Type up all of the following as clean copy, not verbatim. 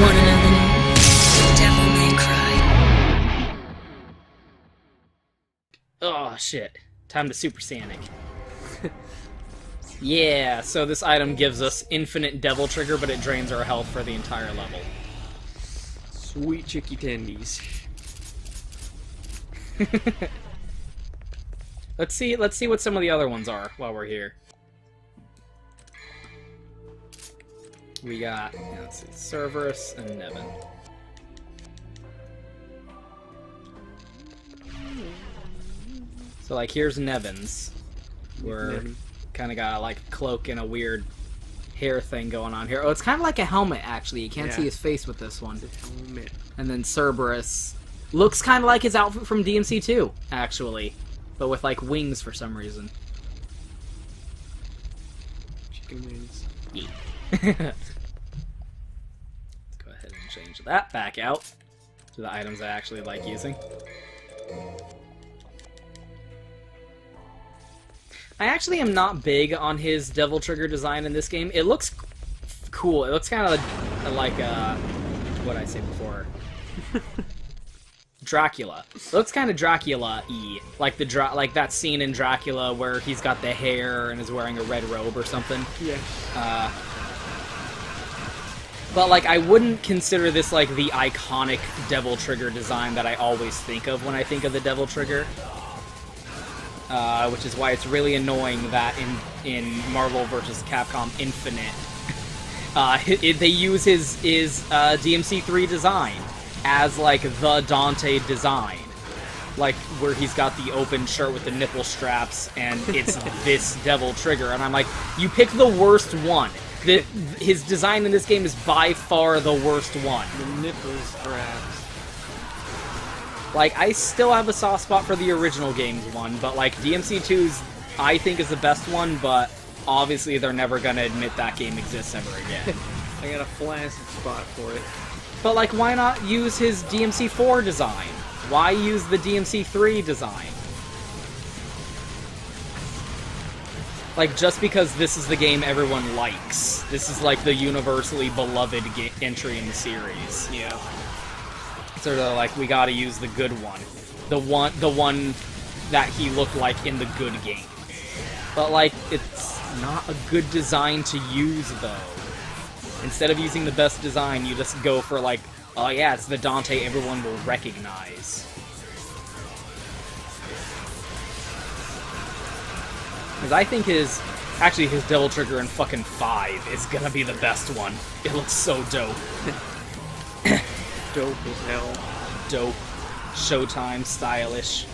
Want another name? Devil May Cry. Oh, shit. Time to Super Sonic. Yeah, so this item gives us infinite Devil Trigger, but it drains our health for the entire level. Sweet chicky tendies. Let's see what some of the other ones are while we're here. We got, let's see, Cerberus and Nevin. So, like, here's Nevin's. We're kind of got, like, a cloak and a weird hair thing going on here. Oh, it's kind of like a helmet, actually. You can't see his face with this one. Helmet. And then Cerberus looks kind of like his outfit from DMC2, actually. But with, like, wings for some reason. Chicken wings. Yeah. Let's go ahead and change that back out to the items I actually like using. I actually am not big on his Devil Trigger design in this game. It looks cool. It looks kind of like what did I say before? Dracula. It looks kind of Dracula-y, like like that scene in Dracula where he's got the hair and is wearing a red robe or something. Yeah. But like, I wouldn't consider this like the iconic Devil Trigger design that I always think of when I think of the Devil Trigger. Which is why it's really annoying that in Marvel vs. Capcom Infinite, they use his DMC3 design as like the Dante design, like where he's got the open shirt with the nipple straps, and it's this Devil Trigger, and I'm like, you pick the worst one. His design in this game is by far the worst one. The nipple straps. Like, I still have a soft spot for the original games one, but, like, DMC2's, I think, is the best one, but obviously they're never gonna admit that game exists ever again. I got a flaccid spot for it. But, like, why not use his DMC4 design? Why use the DMC3 design? Like, just because this is the game everyone likes. This is, like, the universally beloved entry in the series. Yeah. So they're like, we gotta use the good one. The one that he looked like in the good game. But, like, it's not a good design to use, though. Instead of using the best design, you just go for, like, oh yeah, it's the Dante everyone will recognize. Because I think his Devil Trigger in fucking 5 is gonna be the best one. It looks so dope. Dope as hell. Dope. Showtime, stylish.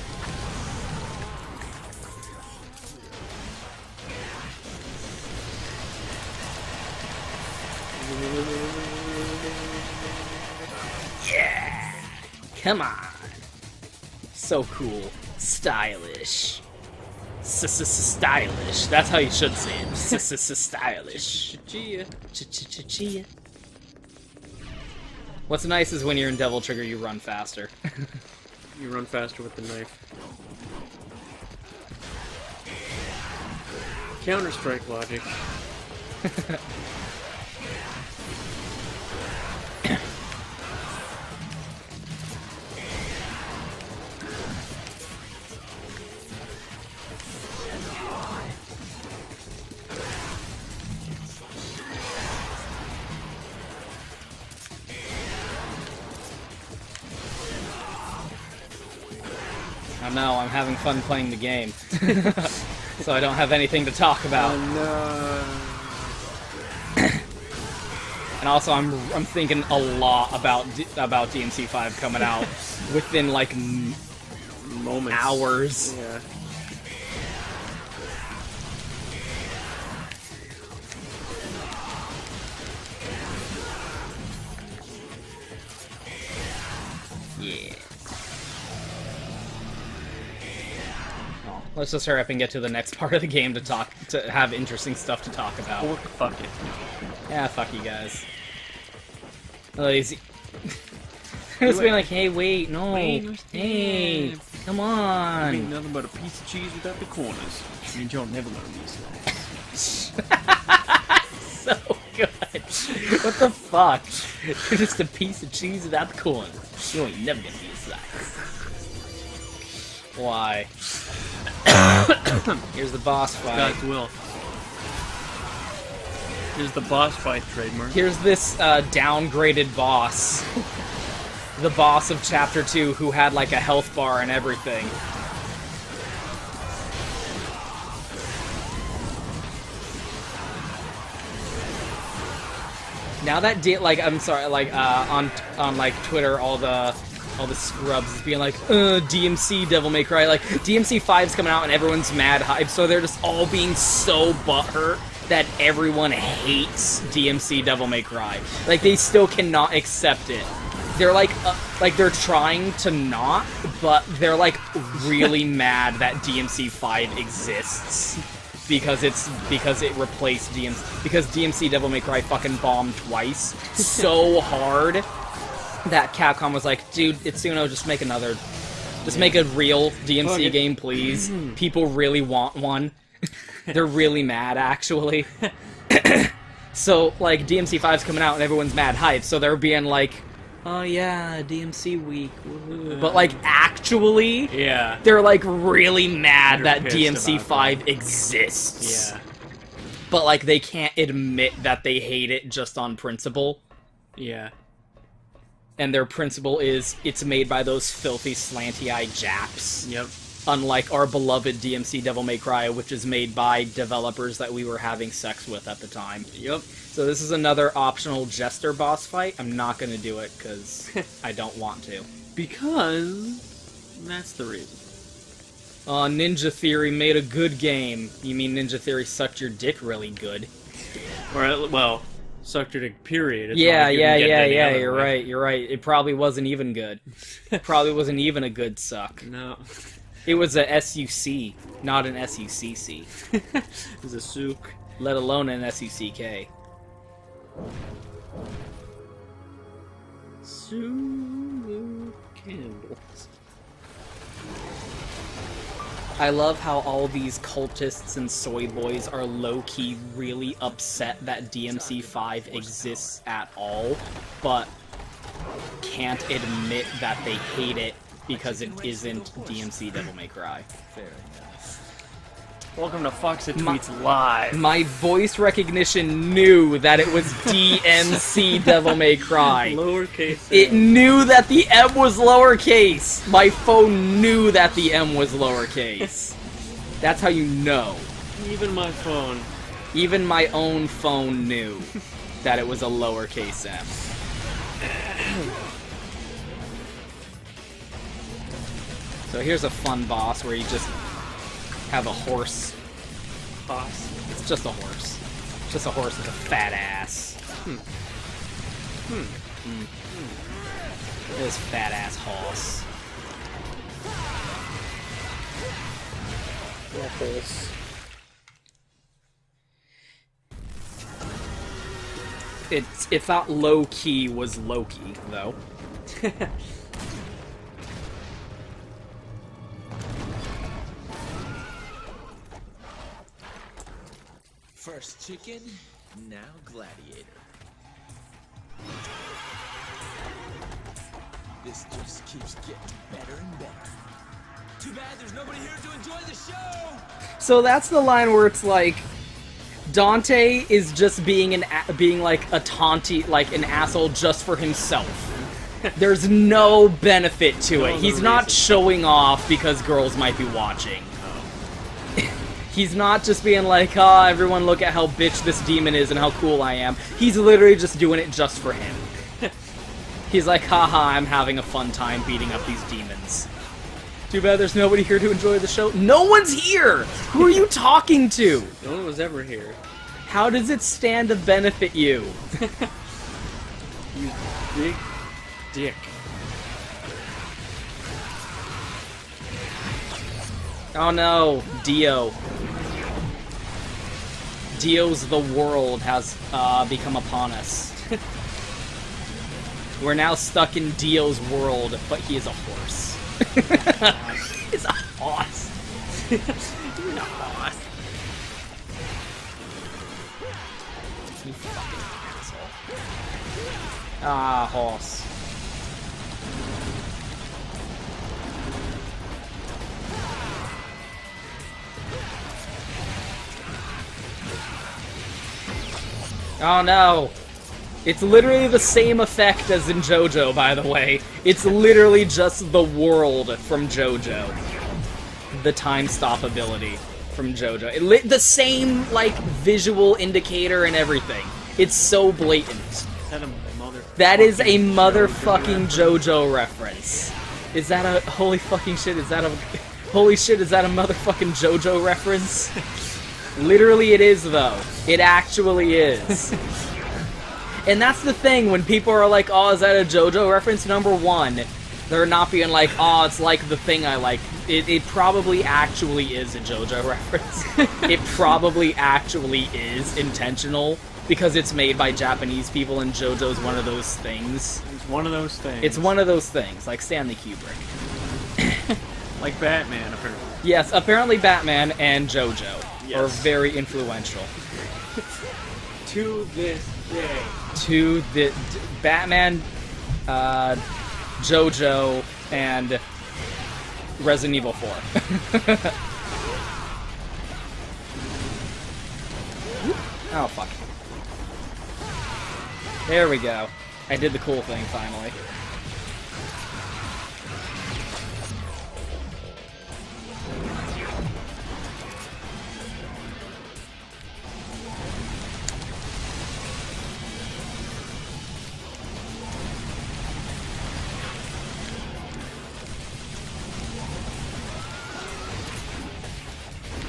Yeah! Come on! So cool. Stylish. Stylish. That's how you should say it. Stylish. Chia. Chia. What's nice is when you're in Devil Trigger, you run faster. You run faster with the knife. Counter-Strike logic. I know, I'm having fun playing the game. So I don't have anything to talk about. Oh no. And also, I'm thinking a lot about DMC5 coming out within like Moments. hours. Yeah. Yeah. Oh, let's just hurry up and get to the next part of the game to have interesting stuff to talk about. Or fuck it. Yeah, fuck you guys. Lazy. Just being like, hey, wait, no, hey, come on. Ain't nothing but a piece of cheese without the corners. Means y'all never learn these things. So good. What the fuck? You're just a piece of cheese without the corner. You ain't never gonna be a size. Why? Here's the boss fight. God's will. Here's the boss fight trademark. Here's this downgraded boss. The boss of Chapter 2 who had like a health bar and everything. Now that I'm sorry, like on like Twitter, all the scrubs is being like, DMC Devil May Cry, like DMC 5's coming out and everyone's mad hype, so they're just all being so butthurt that everyone hates DMC Devil May Cry. Like they still cannot accept it. They're like they're trying to not, but they're like really mad that DMC 5 exists. Because it replaced DMC, because DMC Devil May Cry fucking bombed twice so hard that Capcom was like, dude, Itsuno, just make a real DMC game, please. People really want one. They're really mad, actually. So, like, DMC 5's coming out and everyone's mad hype, so they're being like, oh yeah, DMC week. But like actually, yeah, they're like really mad They're that pissed DMC about 5 exists. yeah, But like they can't admit that they hate it just on principle. yeah. And their principle is it's made by those filthy slanty-eyed Japs. Yep. Unlike our beloved DMC Devil May Cry, which is made by developers that we were having sex with at the time. Yep. So this is another optional Jester boss fight. I'm not going to do it because I don't want to. Because that's the reason. Ninja Theory made a good game. You mean Ninja Theory sucked your dick really good? Or, well, sucked your dick, period. It's Yeah, not like you can get it any other you're way. right, you're right. It probably wasn't even good. Probably wasn't even a good suck. No. It was a SUC, not an SUCC. It was a souk. Let alone an SUCK. Sulu candles. I love how all these cultists and soy boys are low-key really upset that DMC 5 exists at all, but can't admit that they hate it because it isn't DMC Devil May Cry. Welcome to Fox It Tweets Live. My voice recognition knew that it was DMC Devil May Cry. Lowercase. It knew that the M was lowercase. My phone knew that the M was lowercase. That's how you know. Even my phone. Even my own phone knew that it was a lowercase m. So here's a fun boss where you just have a horse. It's just a horse. Just a horse with a fat ass. This fat ass horse. It thought low key was Loki, though. First chicken, now gladiator. This just keeps getting better and better. Too bad there's nobody here to enjoy the show! So that's the line where it's like, Dante is just being like a taunty, like an asshole just for himself. There's no benefit to it. He's not showing off because girls might be watching. He's not just being like, ah, everyone look at how bitch this demon is and how cool I am. He's literally just doing it just for him. He's like, haha, I'm having a fun time beating up these demons. Too bad there's nobody here to enjoy the show. No one's here! Who are you talking to? No one was ever here. How does it stand to benefit you? You big dick. Oh no, Dio. Dio's the world has become upon us. We're now stuck in Dio's world, but he is a horse. He's a horse. He's a horse. You fucking asshole. Ah, horse. Oh no! It's literally the same effect as in JoJo, by the way. It's literally just the world from JoJo. The time stop ability from JoJo. The same, like, visual indicator and everything. It's so blatant. Is that a That is a motherfucking JoJo reference. Is that a... Holy fucking shit, is that a... Holy shit, is that a motherfucking JoJo reference? Literally it is, though. It actually is. And that's the thing, when people are like, oh, is that a JoJo reference? Number one, they're not being like, oh, it's like the thing I like. It probably actually is a JoJo reference. It probably actually is intentional, because it's made by Japanese people, and JoJo's one of those things. It's one of those things. It's one of those things, like Stanley Kubrick. Like Batman, apparently. Yes, apparently Batman and JoJo are Yes. very influential. To this day. To the Batman, JoJo, and Resident Evil 4. Oh, fuck. There we go. I did the cool thing, finally.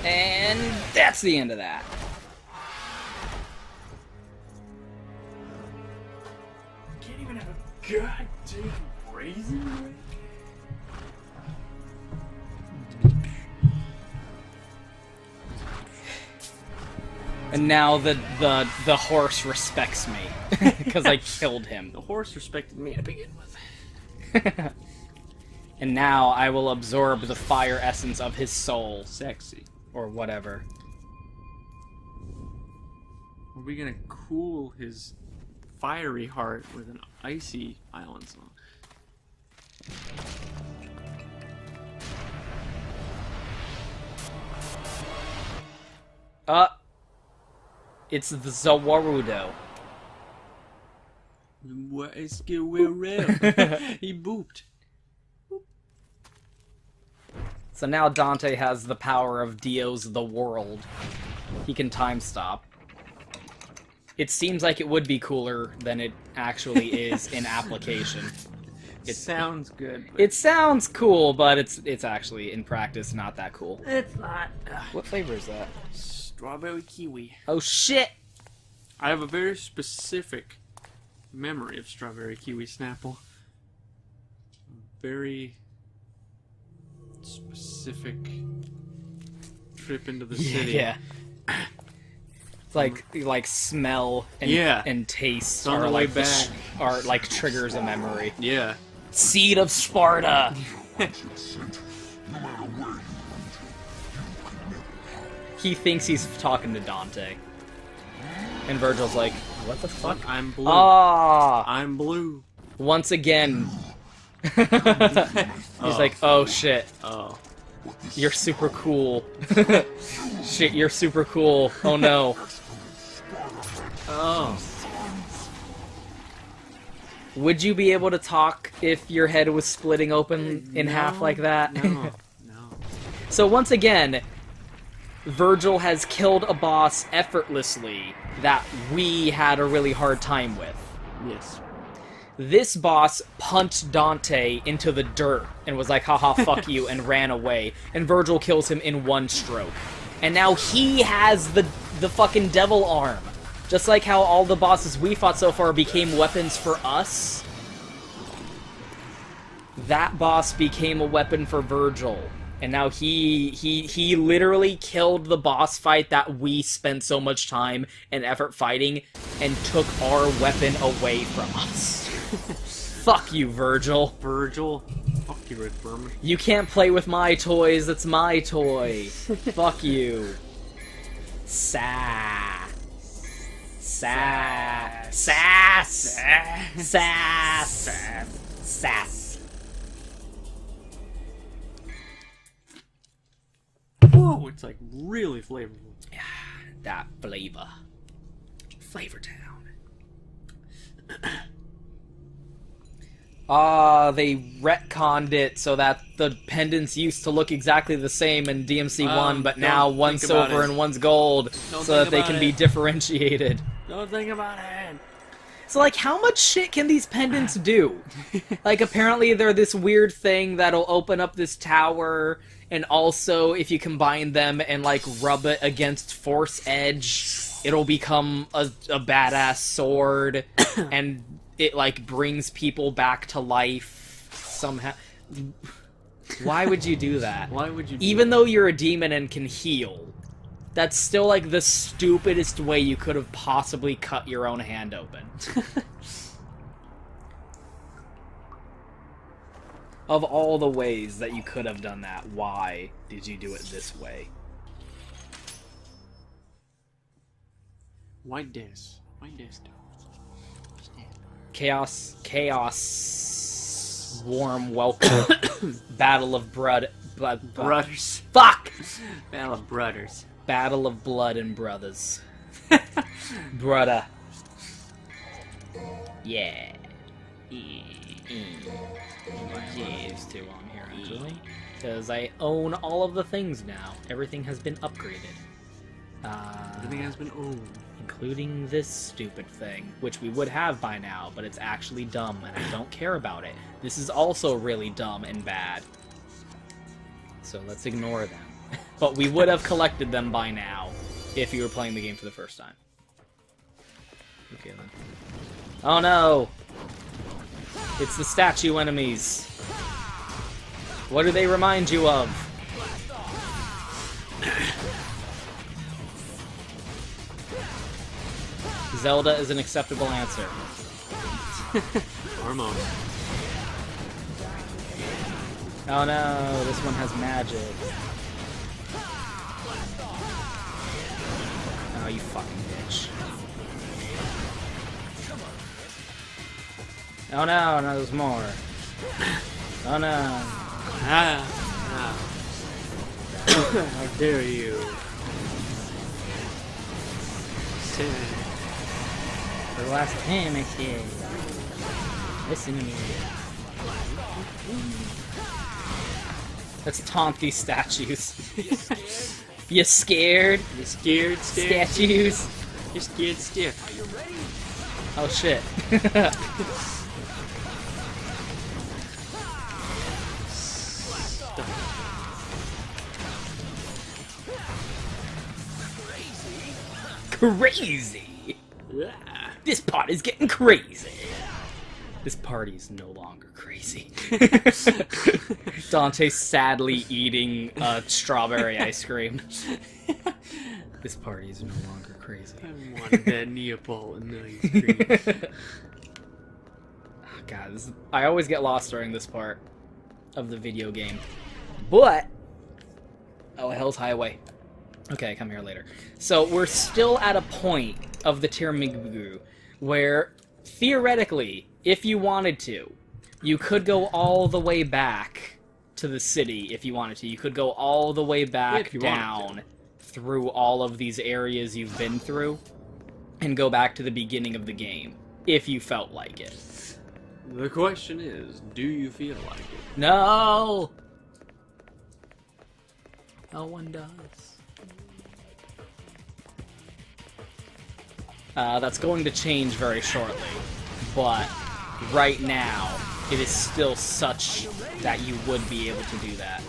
And that's the end of that. Can't even have a goddamn raisin. And now the horse respects me because I killed him. The horse respected me to begin with. And now I will absorb the fire essence of his soul. Sexy. Or whatever. Are we gonna cool his fiery heart with an icy island song? It's the Zawarudo. What is Squirrelly? He booped. So now Dante has the power of Dio's the world. He can time stop. It seems like it would be cooler than it actually is in application. It sounds good. But It sounds cool, but it's actually, in practice, not that cool. it's not. What flavor is that? Strawberry kiwi. Oh shit! I have a very specific memory of strawberry kiwi Snapple. Very specific trip into the city. Yeah. It's like smell and Yeah. and taste on are the way like back. are like triggers a memory. Yeah. Seed of Sparta. He thinks he's talking to Dante. And Virgil's like, what the fuck? I'm blue. Ah! I'm blue. Once again. He's like, oh shit. Oh. You're super cool. Shit, you're super cool. Oh no. Oh. Would you be able to talk if your head was splitting open in half like that? No. No. So once again, Virgil has killed a boss effortlessly that we had a really hard time with. Yes. This boss punched Dante into the dirt and was like, haha, fuck you, and ran away. And Virgil kills him in one stroke. And now he has the fucking devil arm. Just like how all the bosses we fought so far became weapons for us. That boss became a weapon for Virgil. And now he literally killed the boss fight that we spent so much time and effort fighting and took our weapon away from us. Fuck you, Virgil. Virgil. Fuck you, Rick Berman. You can't play with my toys, it's my toy. Fuck you. Sa. Sass. Whoa, it's like really flavorful. That flavor. Flavor Town. They retconned it so that the pendants used to look exactly the same in DMC1, but now one's silver and one's gold, so that they can be differentiated. Don't think about it. So, like, how much shit can these pendants do? Like, apparently they're this weird thing that'll open up this tower, and also, if you combine them and, like, rub it against Force Edge, it'll become a badass sword, and it, like, brings people back to life somehow. Why would you do that? Why would you do Even though you're a demon and can heal, that's still, like, the stupidest way you could have possibly cut your own hand open. Of all the ways that you could have done that, why did you do it this way? Why this? Why this? Chaos, warm welcome, battle of blood, Brothers. fuck! Battle of brothers. Battle of blood and brothers. Brother. Yeah. Yes, too on here, actually. Because I own all of the things now. Everything has been upgraded. Everything has been owned. Including this stupid thing, which we would have by now, but it's actually dumb, and I don't care about it. This is also really dumb and bad. So let's ignore them. But we would have collected them by now, if you were playing the game for the first time. Okay, then. Oh no! It's the statue enemies. What do they remind you of? Zelda is an acceptable answer. Hormone. Oh no, this one has magic. Oh, you fucking bitch. Oh no, no, there's more. Oh no. How dare you? For the last time I said, listen to me. Let's taunt these statues. You scared? You scared, Statues? You're scared stiff. Oh shit. Crazy! This part is getting crazy. This party is no longer crazy. Dante sadly eating strawberry ice cream. This party is no longer crazy. I wanted that Neapolitan ice cream. Oh, God, I always get lost during this part of the video game. But... Oh, Hell's Highway. Okay, come here later. So, we're still at a point of the Tiramisu where, theoretically, if you wanted to, you could go all the way back to the city if you wanted to. You could go all the way back down through all of these areas you've been through and go back to the beginning of the game if you felt like it. The question is, do you feel like it? No! No one does. That's going to change very shortly, but right now, it is still such that you would be able to do that.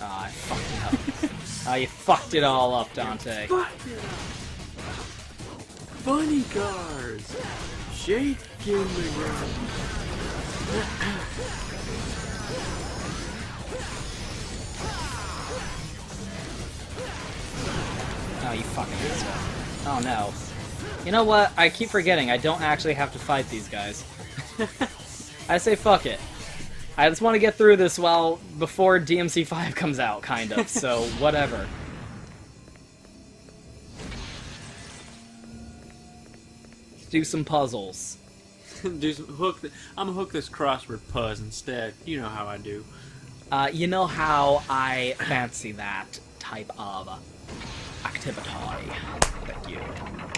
Oh, I fucked it up. Oh, you fucked it all up, Dante. Funny cars! Shaking the ground. Oh, you fucking asshole. Oh, no. You know what? I keep forgetting. I don't actually have to fight these guys. I say fuck it. I just want to get through this before DMC5 comes out, kind of, so whatever. Let's do some puzzles. I'm gonna hook this crossword puzz instead. You know how I do. You know how I fancy that type of activity. Thank you. Anyway.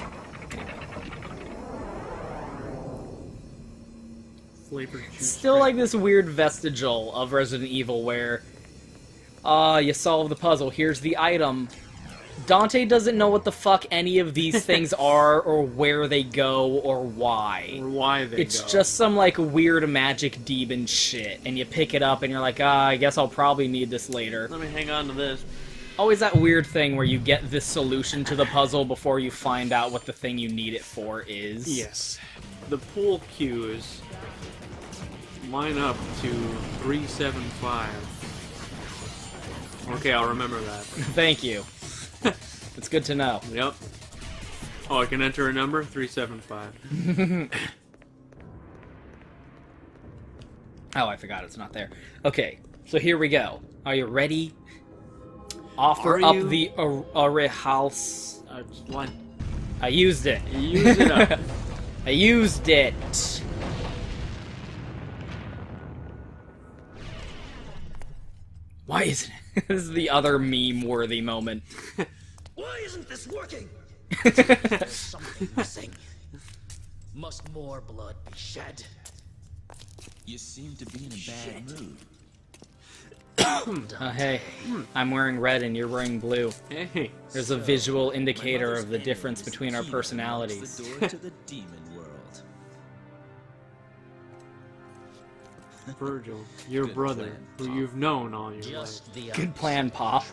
Flavored juice. Still like this weird vestigial of Resident Evil where, you solve the puzzle, here's the item. Dante doesn't know what the fuck any of these things are, or where they go, or why. Or why they It's go. just some, like, weird magic demon shit, and you pick it up and you're like, I guess I'll probably need this later. Let me hang on to this. Always that weird thing where you get this solution to the puzzle before you find out what the thing you need it for is. Yes. The pool cues line up to 375. Okay, I'll remember that. Thank you. It's good to know. Yep. Oh, I can enter a number? 375. Oh, I forgot it's not there. Okay, so here we go. Are you ready? Offer up the House. What? I used it. You use it up. I used it. Why isn't it? This is the other meme-worthy moment. Why isn't this working? There's something missing. Must more blood be shed? You seem to be in a bad mood. Hey, I'm wearing red and you're wearing blue. Hey. There's a visual indicator of the difference between our personalities. The door to the demon world. Virgil, your Good brother, plan, who Pop. you've known all your life. Just the Good plan, Pop.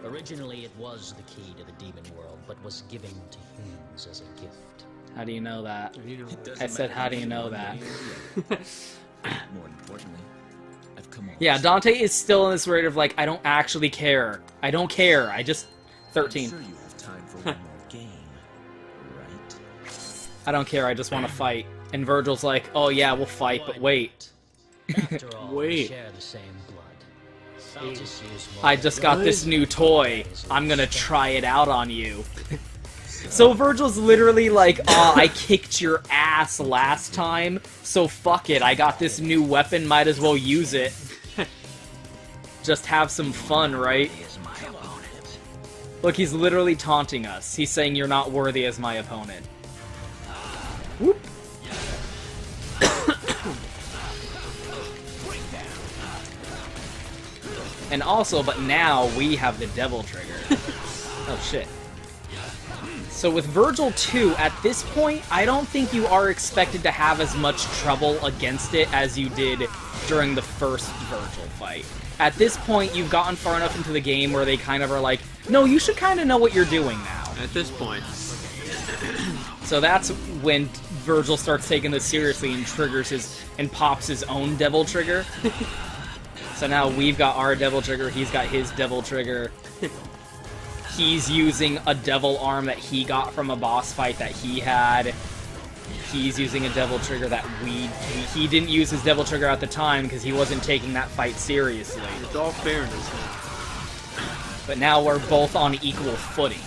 Originally, it was the key to the demon world, but was given to humans as a gift. How do you know that? You know, Doesn't I said, matter how do you if know one that? way or the other. More importantly, I've come on. Yeah, Dante is still in this rate of like, I don't actually care. I don't care. I just... I'm 13. sure you have time for one more game, right? I don't care. I just want to fight. And Virgil's like, oh yeah, we'll fight, but wait. After all, we Wait. share the same blood. I'll just use more I just got this new toy. I'm gonna try it out on you. So Virgil's literally like, I kicked your ass last time, so fuck it. I got this new weapon, might as well use it. Just have some fun, right? is my opponent. Look, he's literally taunting us. He's saying you're not worthy as my opponent. Whoop. And also, but now we have the devil trigger. Oh shit. So with Virgil 2, at this point, I don't think you are expected to have as much trouble against it as you did during the first Virgil fight. At this point, you've gotten far enough into the game where they kind of are like, no, you should kind of know what you're doing now. at this point. So that's when Virgil starts taking this seriously and triggers and pops his own devil trigger. So now we've got our devil trigger, he's got his devil trigger. He's using a devil arm that he got from a boss fight that he had. He's using a devil trigger that he didn't use his devil trigger at the time because he wasn't taking that fight seriously. It's all fairness. But now we're both on equal footing.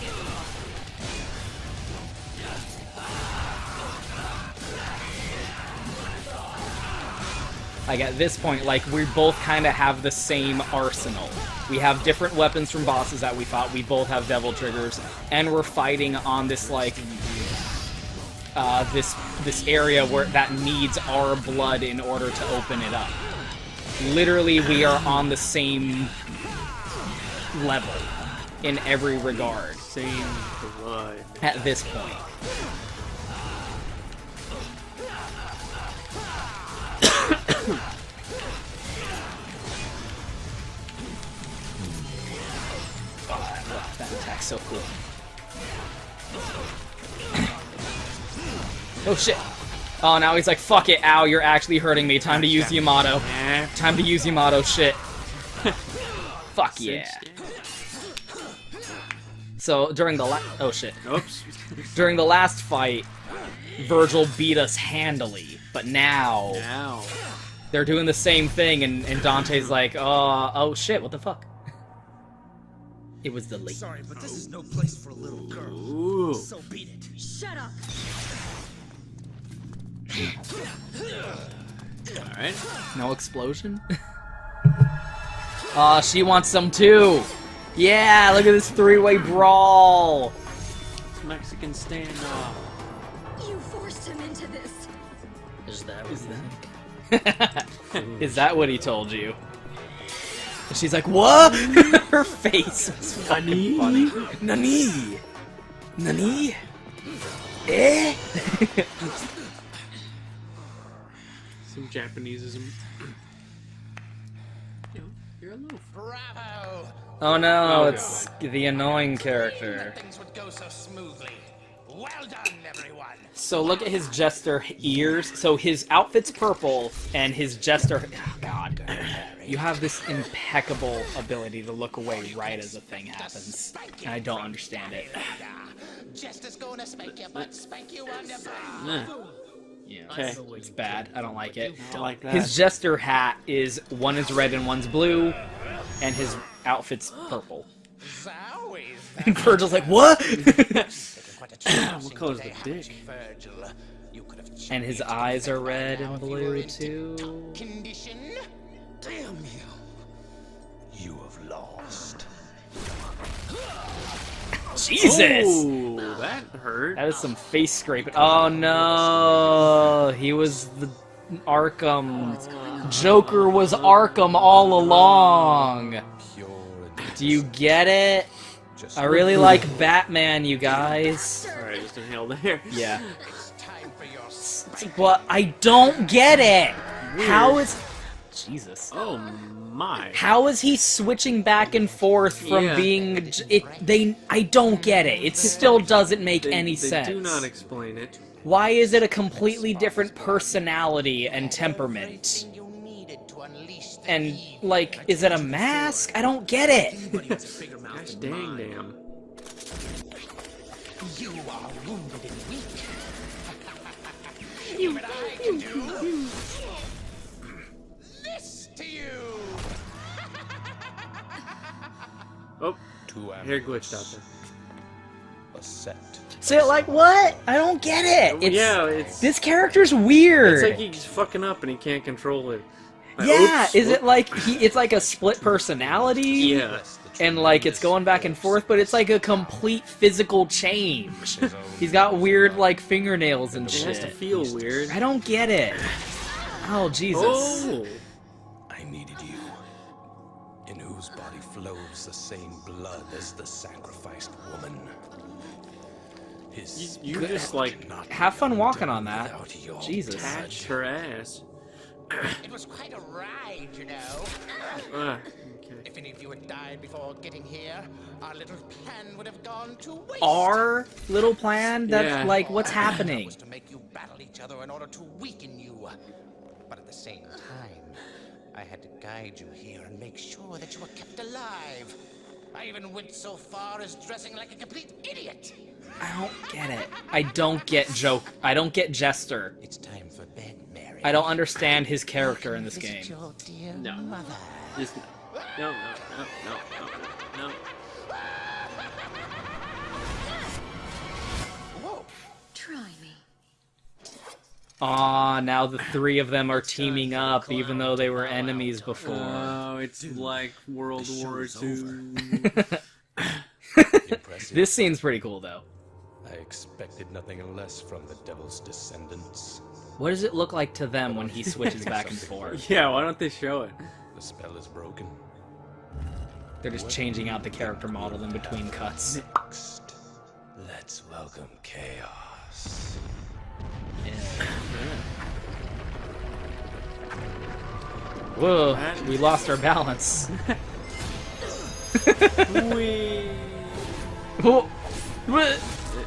Like at this point, like we both kind of have the same arsenal. We have different weapons from bosses that we fought. We both have devil triggers, and we're fighting on this like this area where that needs our blood in order to open it up. Literally, we are on the same level in every regard Same blood. at this point. That attack's so cool. Oh shit. Oh, now he's like, fuck it, ow, you're actually hurting me. Time to use Yamato. Time to use Yamato, shit. Fuck yeah. So, during the oh shit. Oops. During the last fight, Virgil beat us handily, but now Now. they're doing the same thing, and Dante's like, oh shit, what the fuck? It was the late. Sorry, but this is no place for a little girl. Ooh. So beat it. Shut up. Alright. No explosion? Aw, she wants some too! Yeah, look at this three-way brawl! Mexican standoff. You forced him into this. Is that what Is that what he told you? And she's like, what? Her face was fucking funny. Nani? Nani? Eh? Some Japaneseism. You're a little. Bravo! Oh no, Oh, it's the annoying character. Things would go so smoothly. Well done, everyone. So look at his jester ears. So his outfit's purple, and his jester... Oh, God. You have this impeccable ability to look away right as a thing happens. And I don't understand it. Just as gonna spank you, but spank you on the brow. Nah, Yeah, Okay. it's bad. I don't like it. I like that. His jester hat is... One is red and one's blue, and his outfit's purple. Zowie, And Virgil's like, what? What color's the dick? Virgil, you could have And his eyes are red and blue, too. condition. Damn you. You have lost. Jesus! Ooh, that hurt. That is some face scraping. Oh no! He was the Arkham. Joker was Arkham all along! Pure and Do you get it? just I really like Batman, you guys. Alright, just inhale there. Yeah. It's time for your spike. But I don't get it! How is... Jesus. Oh my. How is he switching back and forth from Yeah. being... I don't get it. It still doesn't make any They sense. do not explain it. Why is it a completely different personality and temperament? Everything you needed to unleash the And, evil like, is it a mask? I don't get it. Anybody with a bigger mouth Gosh than dang mine. damn. You are wounded and weak. See what I can do. This to you. Oh, two hair glitched out there. a set. So, like, what? I don't get it. Yeah, it's This character's weird. it's like he's fucking up and he can't control it. Like, Yeah, oops, is whoop. it like it's like a split personality? Yeah. And like it's going back and forth, but it's like a complete physical change. He's got weird like fingernails and It has to shit. feel weird. I don't get it. Oh Jesus. Oh! I needed you, in whose body flows the same blood as the sacrificed woman. His You just like not Have fun walking on that. without your Jesus. patched her ass. It was quite a ride, you know. Ah, okay. If any of you had died before getting here, our little plan would have gone to waste. Our little plan? That's Yeah. like what's It happening? was to make you battle each other in order to weaken you. But at the same time, I had to guide you here and make sure that you were kept alive. I even went so far as dressing like a complete idiot. I don't get it. I don't get joke. I don't get Jester. It's time for bed, Mary. I don't understand his character in this Visit game. your dear No. mother. Just no. Try me. Aw, now the three of them are teaming up, even though they were enemies before. Oh, it's like World War II. impressive. This scene's pretty cool, though. I expected nothing less from the devil's descendants. What does it look like to them when he switches back and forth? Yeah, why don't they show it? The spell is broken. They're just changing out the character model in between cuts. Next, let's welcome chaos. Whoa, we lost our balance. Whee! Whoa.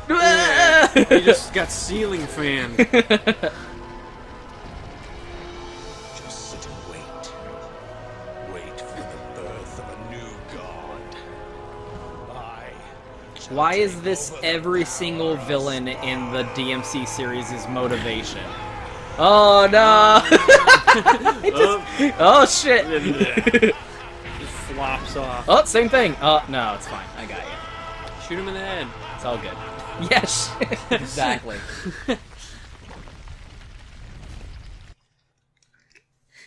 Yeah, he just got ceiling fan. Just sit and wait. Wait for the birth of a new god. Why is this every single villain in the DMC series' motivation? Oh no! Oh shit! Just flops off. Oh, same thing. Oh no, it's fine. I got you. Shoot him in the head. It's all good. Yes, exactly.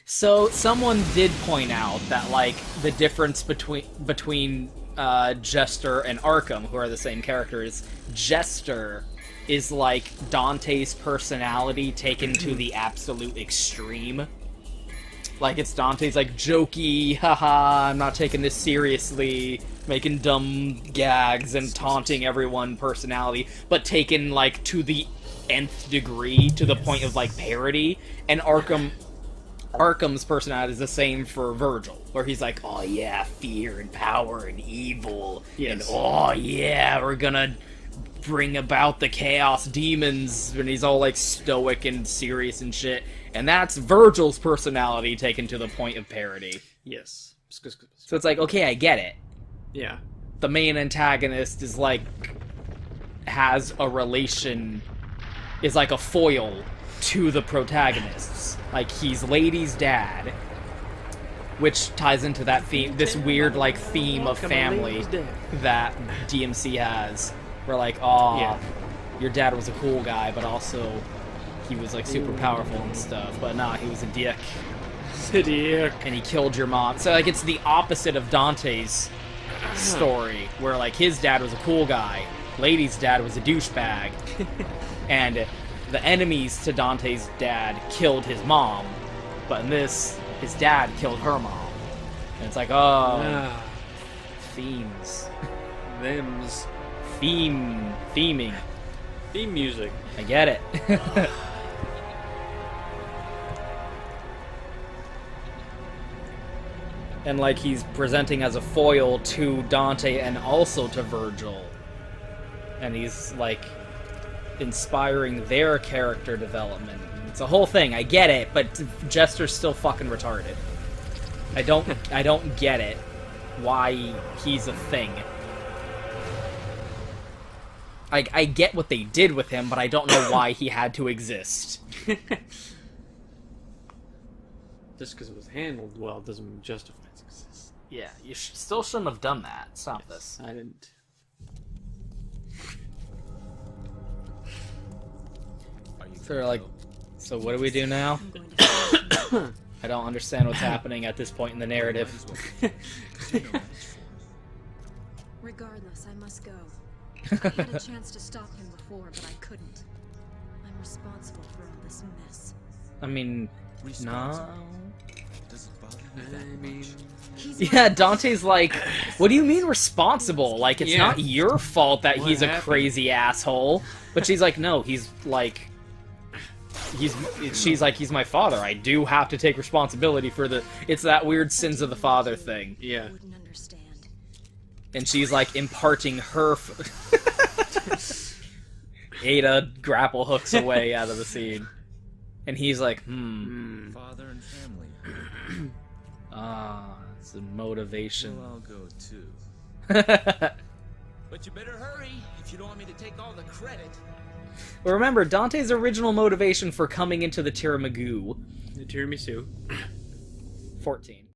So someone did point out that like the difference between Jester and Arkham, who are the same characters, Jester is like Dante's personality taken to the absolute extreme. Like, it's Dante's, like, jokey, haha, I'm not taking this seriously, making dumb gags and taunting everyone personality, but taken, like, to the nth degree, to the point of, like, parody. And Arkham's personality is the same for Virgil, where he's like, oh yeah, fear and power and evil, and oh yeah, we're gonna bring about the chaos demons, and he's all, like, stoic and serious and shit. And that's Virgil's personality taken to the point of parody. Yes. So it's like, okay, I get it. Yeah. The main antagonist is like, has a relation, is like a foil to the protagonists. Like, he's Lady's dad, which ties into that theme, this weird, like, theme of family that DMC has. Where, like, oh, yeah, your dad was a cool guy, but also he was, like, super powerful and stuff. But nah, he was a dick. A dick. And he killed your mom. So, like, it's the opposite of Dante's story, where, like, his dad was a cool guy, Lady's dad was a douchebag, and the enemies to Dante's dad killed his mom, but in this, his dad killed her mom. And it's like, oh, themes. Thems. Theming. Theme music. I get it. And, like, he's presenting as a foil to Dante and also to Virgil. And he's, like, inspiring their character development. It's a whole thing, I get it, but Jester's still fucking retarded. I don't get it. Why he's a thing. I get what they did with him, but I don't know why he had to exist. Just because it was handled well doesn't justify its existence. Yeah, you still shouldn't have done that. Stop this. I didn't. So they're like, so what do we do now? I don't understand what's happening at this point in the narrative. Regardless, I must go. I had a chance to stop him before, but I couldn't. I'm responsible for all this mess. I mean, no. Does it bother you that much? Yeah, Dante's like, what do you mean responsible? Like, it's Yeah. not your fault that What he's a happened? crazy asshole. But she's like, no, he's like, she's like, he's my father. I do have to take responsibility for the, it's that weird sins of the father thing. Yeah. Wouldn't understand. And she's like imparting her Ada grapple hooks away out of the scene. And he's like, Father and family. it's a motivation. Well, I'll go too. But you better hurry if you don't want me to take all the credit. But remember, Dante's original motivation for coming into the Tiramisu, The tiramisu. 14.